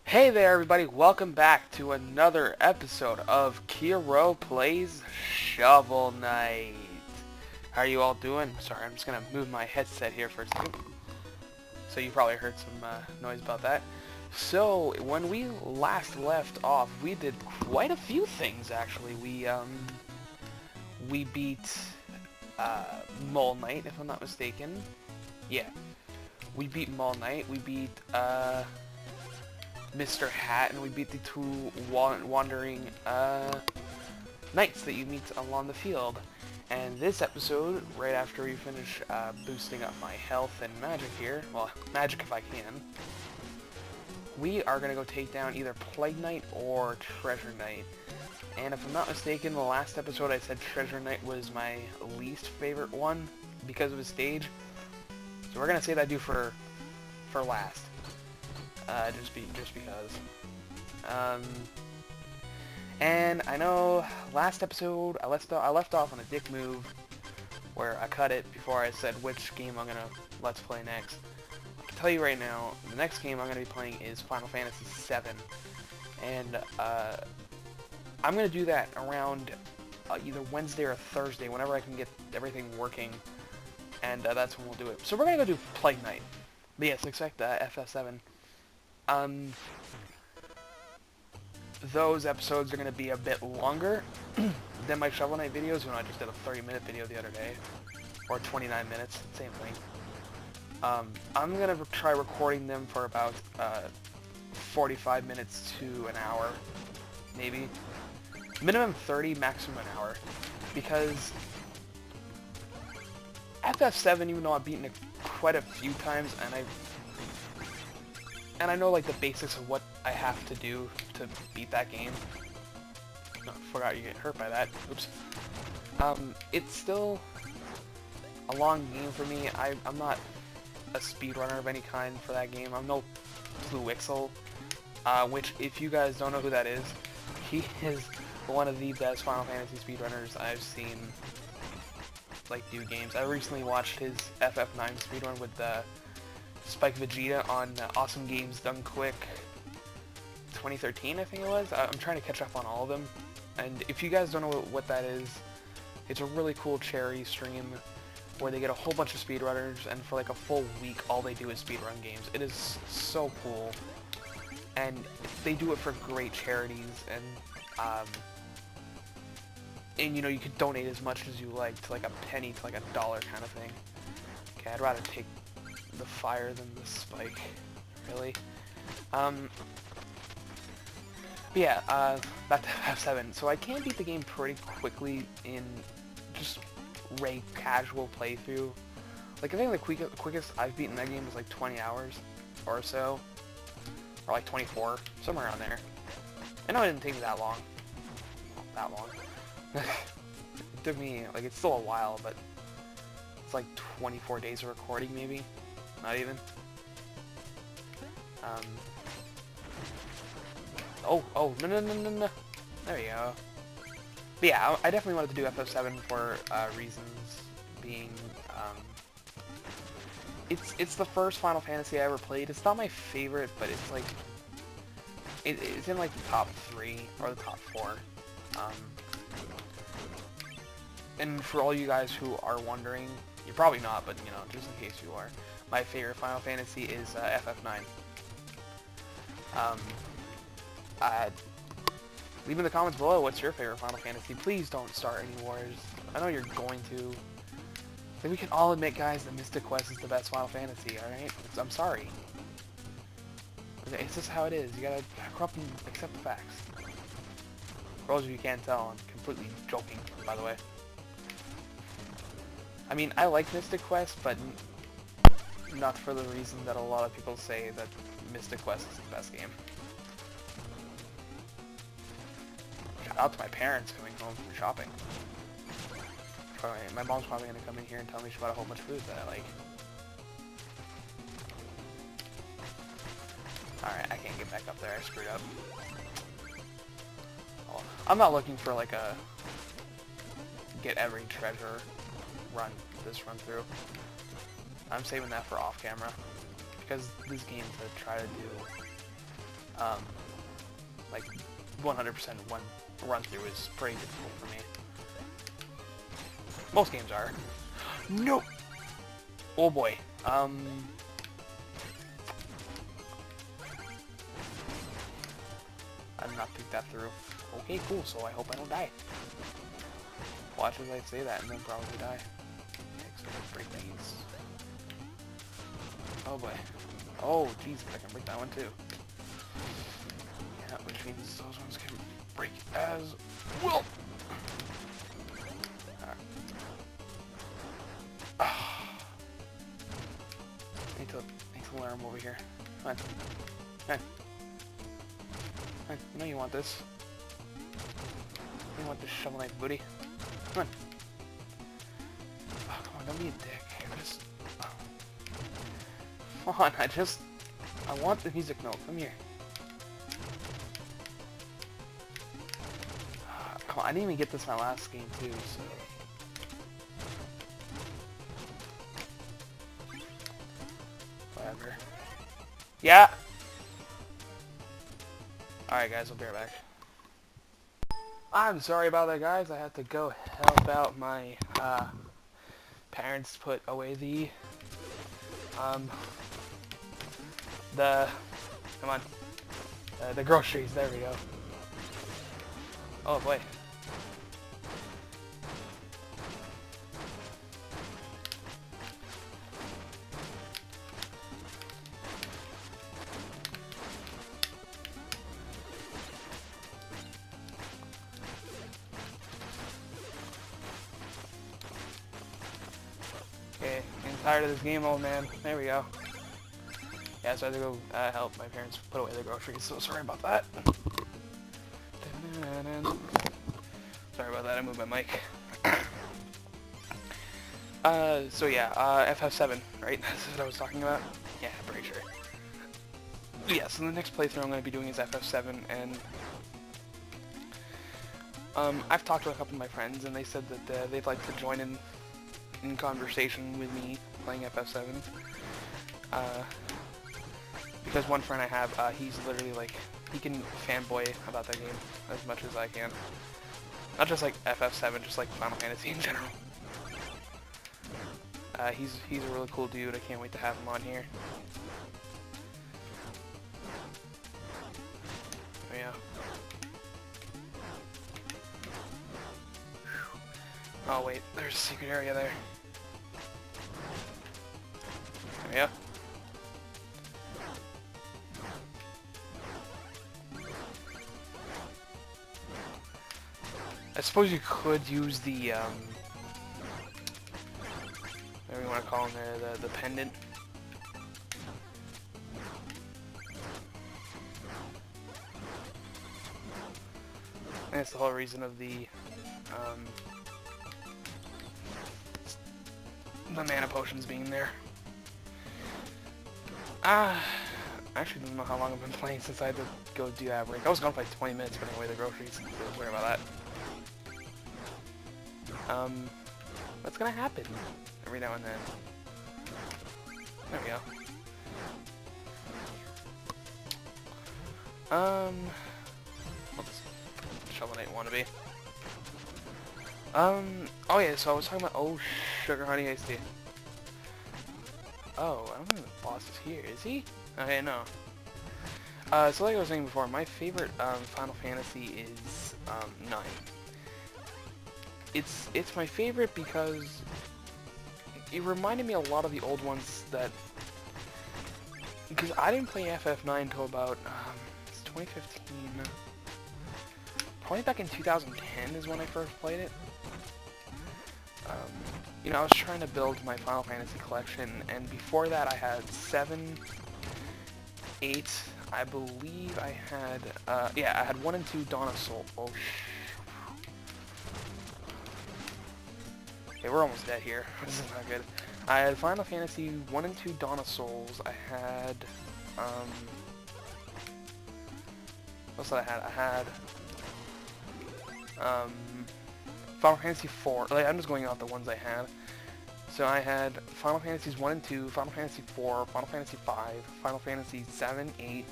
Hey there everybody, welcome back to another episode of Kiro Plays Shovel Knight. How are you all doing? Sorry, I'm just gonna move my headset here for a second. So you probably heard some noise about that. So, when we last left off, we did quite a few things actually. We beat Mole Knight, if I'm not mistaken. Yeah. We beat Mole Knight, we beat Mr. Hat, and we beat the two wandering knights that you meet along the field. And this episode, right after we finish boosting up my health and magic here, well, magic if I can, we are going to go take down either Plague Knight or Treasure Knight. And if I'm not mistaken, the last episode I said Treasure Knight was my least favorite one because of his stage. So we're going to say that I do for last. Just because. And I know last episode I left off on a dick move where I cut it before I said which game I'm gonna let's play next. I can tell you right now, the next game I'm gonna be playing is Final Fantasy VII, and I'm gonna do that around either Wednesday or Thursday, whenever I can get everything working, and that's when we'll do it. So we're gonna go do Plague Knight. But yes, expect FF7. Those episodes are going to be a bit longer than my Shovel Knight videos. You know, I just did a 30-minute video the other day, or 29 minutes, same thing. I'm going to try recording them for about 45 minutes to an hour, maybe. Minimum 30, maximum an hour, because FF7, even though I've beaten it quite a few times, and I know like the basics of what I have to do to beat that game. No, forgot you get hurt by that. Oops. It's still a long game for me. I'm not a speedrunner of any kind for that game. I'm no Pluixel, which if you guys don't know who that is, he is one of the best Final Fantasy speedrunners I've seen like do games. I recently watched his FF9 speedrun with Spike Vegeta on Awesome Games Done Quick 2013, I think it was. I'm trying to catch up on all of them. And if you guys don't know what that is, it's a really cool charity stream where they get a whole bunch of speedrunners, and for like a full week, all they do is speedrun games. It is so cool. And they do it for great charities, and you know, you could donate as much as you like, to like a penny to like $1 kind of thing. Okay, I'd rather take the fire than the spike, really. But yeah, back to FF7. So I can beat the game pretty quickly in just casual playthrough. Like, I think the quickest I've beaten that game was like 20 hours or so, or like 24, somewhere around there. I know it didn't take me that long. Not that long. It took me, like, it's still a while, but it's like 24 days of recording, maybe. Not even. Oh, no. There you go. But yeah, I definitely wanted to do FF7 for reasons being, it's the first Final Fantasy I ever played. It's not my favorite, but it's like, it's in like the top 3 or the top 4. And for all you guys who are wondering, you're probably not, but you know, just in case you are, my favorite Final Fantasy is FF9. Leave in the comments below what's your favorite Final Fantasy. Please don't start any wars. I know you're going to. But we can all admit, guys, that Mystic Quest is the best Final Fantasy, alright? I'm sorry. It's just how it is. You gotta grow up and accept the facts. For those of you who can't tell, I'm completely joking, by the way. I mean, I like Mystic Quest, but not for the reason that a lot of people say that Mystic Quest is the best game. Shout out to my parents coming home from shopping. My mom's probably going to come in here and tell me she bought a whole bunch of food that I like. Alright, I can't get back up there, I screwed up. Oh, I'm not looking for like a get every treasure run through. I'm saving that for off camera, because these games that try to do like 100% one run through is pretty difficult for me. Most games are. Nope. Oh boy. I did not think that through. Okay, cool. So I hope I don't die. Watch as I say that and then probably die. Okay, so break these. Oh boy. Oh jeez, I can break that one too. Yeah, which means those ones can break as well. I need to learn over here. Come on. Come on. Come on. You know you want this. You want this shovel knife booty. Come on. Oh, come on, don't be a dick. Just... Come on, I want the music note. Come here. Come on, I didn't even get this my last game too, so... Whatever. Yeah! Alright guys, I'll be right back. I'm sorry about that guys, I had to go help out my parents put away the come on, the groceries, there we go. Oh boy. Okay, I'm tired of this game, old man. There we go. Yeah, so I had to go help my parents put away the groceries, so sorry about that. Sorry about that, I moved my mic. So yeah, FF7, right? This is what I was talking about? Yeah, pretty sure. Yeah, so the next playthrough I'm going to be doing is FF7, and I've talked to a couple of my friends, and they said that they'd like to join in conversation with me playing FF7. Because one friend I have, he's literally like, he can fanboy about that game as much as I can. Not just like FF7, just like Final Fantasy in general. He's a really cool dude, I can't wait to have him on here. Yeah. Oh wait, there's a secret area there. There we go. I suppose you could use the, whatever you want to call them there, the pendant. And that's the whole reason of the mana potions being there. I actually don't know how long I've been playing since I had to go do that break. I was gone for like 20 minutes putting away the groceries. So sorry about that. What's gonna happen every now and then? There we go. What's Shovel Knight wannabe? Oh yeah, so I was talking about, oh, Sugar Honey Iced Tea. Oh, I don't think the boss is here, is he? Okay, no. So like I was saying before, my favorite, Final Fantasy is, 9. It's my favorite because it reminded me a lot of the old ones that, because I didn't play FF9 until about, it's 2015, probably back in 2010 is when I first played it. You know, I was trying to build my Final Fantasy collection, and before that I had 7, 8, I believe I had, yeah, I had 1 and 2 Dawn of Soul. Oh, okay, we're almost dead here. This is not good. I had Final Fantasy 1 and 2 Dawn of Souls. I had, what else did I had? I had, Final Fantasy 4. Like, I'm just going off the ones I had. So I had Final Fantasies 1 and 2, Final Fantasy 4, Final Fantasy 5, Final Fantasy 7, 8,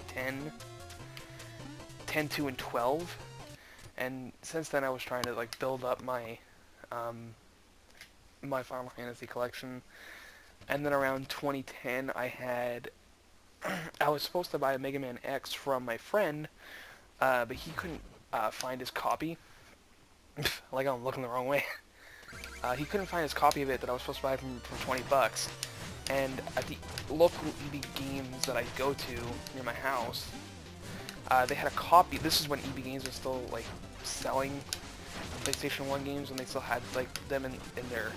10, 10, 2, and 12. And since then I was trying to like build up my my Final Fantasy collection. And then around 2010 I was supposed to buy a Mega Man X from my friend, but he couldn't find his copy. Like I'm looking the wrong way. He couldn't find his copy of it that I was supposed to buy for 20 bucks. And at the local EB Games that I go to near my house, they had a copy. This is when EB Games was still like selling PlayStation 1 games, and they still had like them in their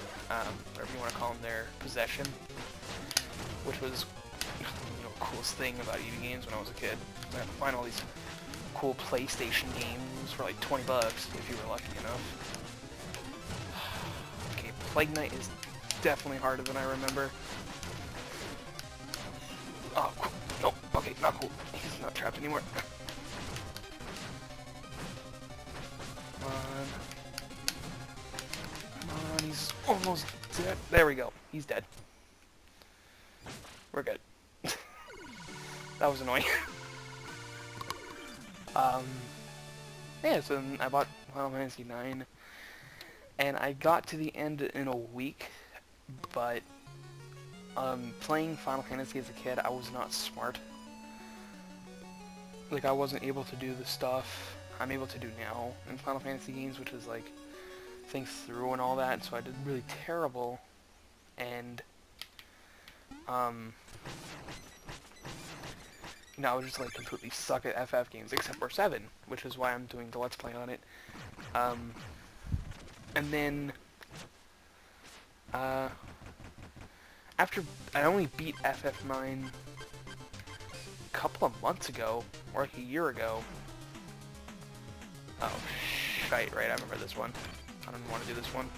whatever you want to call them, their possession, which was coolest thing about EB Games when I was a kid. I had to find all these cool PlayStation games for like 20 bucks if you were lucky enough. Okay, Plague Knight is definitely harder than I remember. Oh, cool. Nope. Okay, not cool. He's not trapped anymore. Come on. Come on, he's almost dead. There we go. He's dead. We're good. That was annoying. Yeah, so I bought Final Fantasy IX, and I got to the end in a week, but playing Final Fantasy as a kid, I was not smart. Like, I wasn't able to do the stuff I'm able to do now in Final Fantasy games, which is like think through and all that, so I did really terrible, and you know, I was just like completely suck at FF games, except for 7, which is why I'm doing the Let's Play on it. And then after I only beat FF9 a couple of months ago, or like a year ago. Oh, shite, right, I remember this one. I don't want to do this one.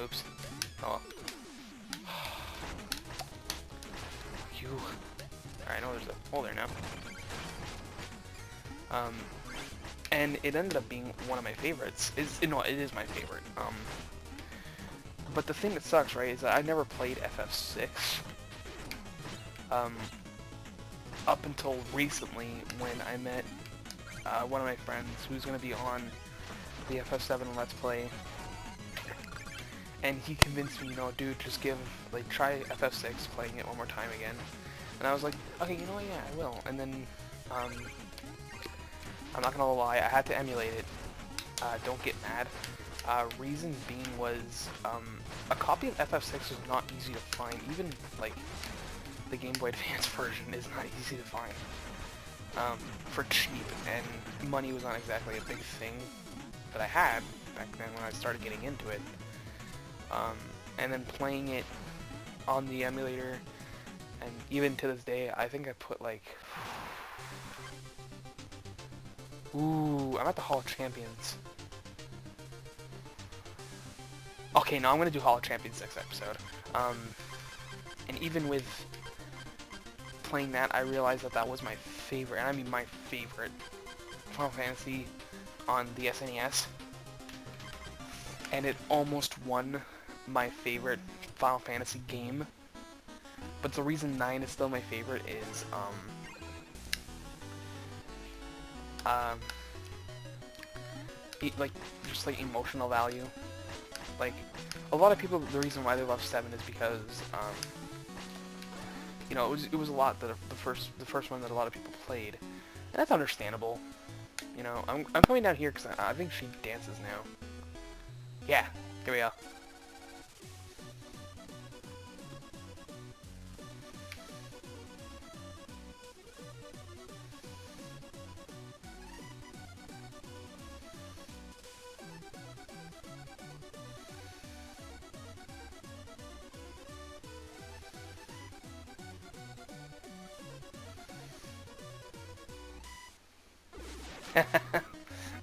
Oops. Oh. You. Alright, I know there's a hole there now. And it ended up being one of my favorites. No, it is my favorite. But the thing that sucks, right, is that I never played FF6. Up until recently when I met one of my friends who's going to be on the FF7 Let's Play. And he convinced me, you know, dude, just try FF6, playing it one more time again. And I was like, okay, you know what, yeah, I will. And then, I'm not gonna lie, I had to emulate it. Don't get mad. Reason being was, a copy of FF6 was not easy to find. Even, like, the Game Boy Advance version is not easy to find. For cheap, and money was not exactly a big thing that I had back then when I started getting into it. And then playing it on the emulator, and even to this day, I think I put like... Ooh, I'm at the Hall of Champions. Okay, now I'm gonna do Hall of Champions next episode. And even with playing that, I realized that that was my favorite, and I mean my favorite, Final Fantasy on the SNES. And it almost won my favorite Final Fantasy game. But the reason 9 is still my favorite is, just like emotional value. Like, a lot of people, the reason why they love 7 is because, you know, it was a lot that the first one that a lot of people played, and that's understandable. You know, I'm coming down here because I think she dances now. Yeah, here we go.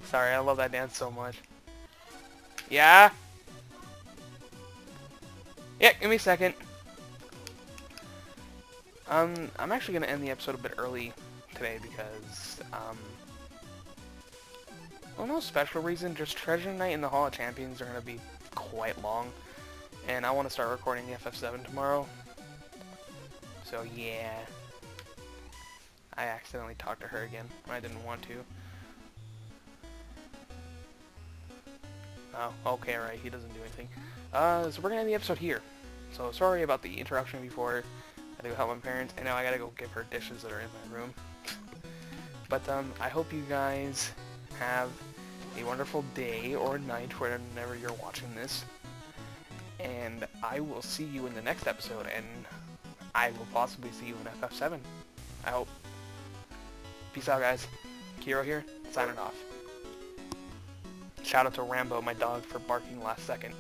Sorry, I love that dance so much. Yeah? Yeah, give me a second. I'm actually gonna end the episode a bit early today because, well, no special reason, just Treasure Night and the Hall of Champions are gonna be quite long, and I want to start recording the FF7 tomorrow. So yeah. I accidentally talked to her again when I didn't want to. Oh, okay, right, he doesn't do anything. So we're gonna end the episode here. So sorry about the interruption before. I had to go help my parents, and now I gotta go give her dishes that are in my room. But I hope you guys have a wonderful day or night whenever you're watching this. And I will see you in the next episode, and I will possibly see you in FF7. I hope. Peace out, guys. Kiro here, signing off. Shout out to Rambo, my dog, for barking last second.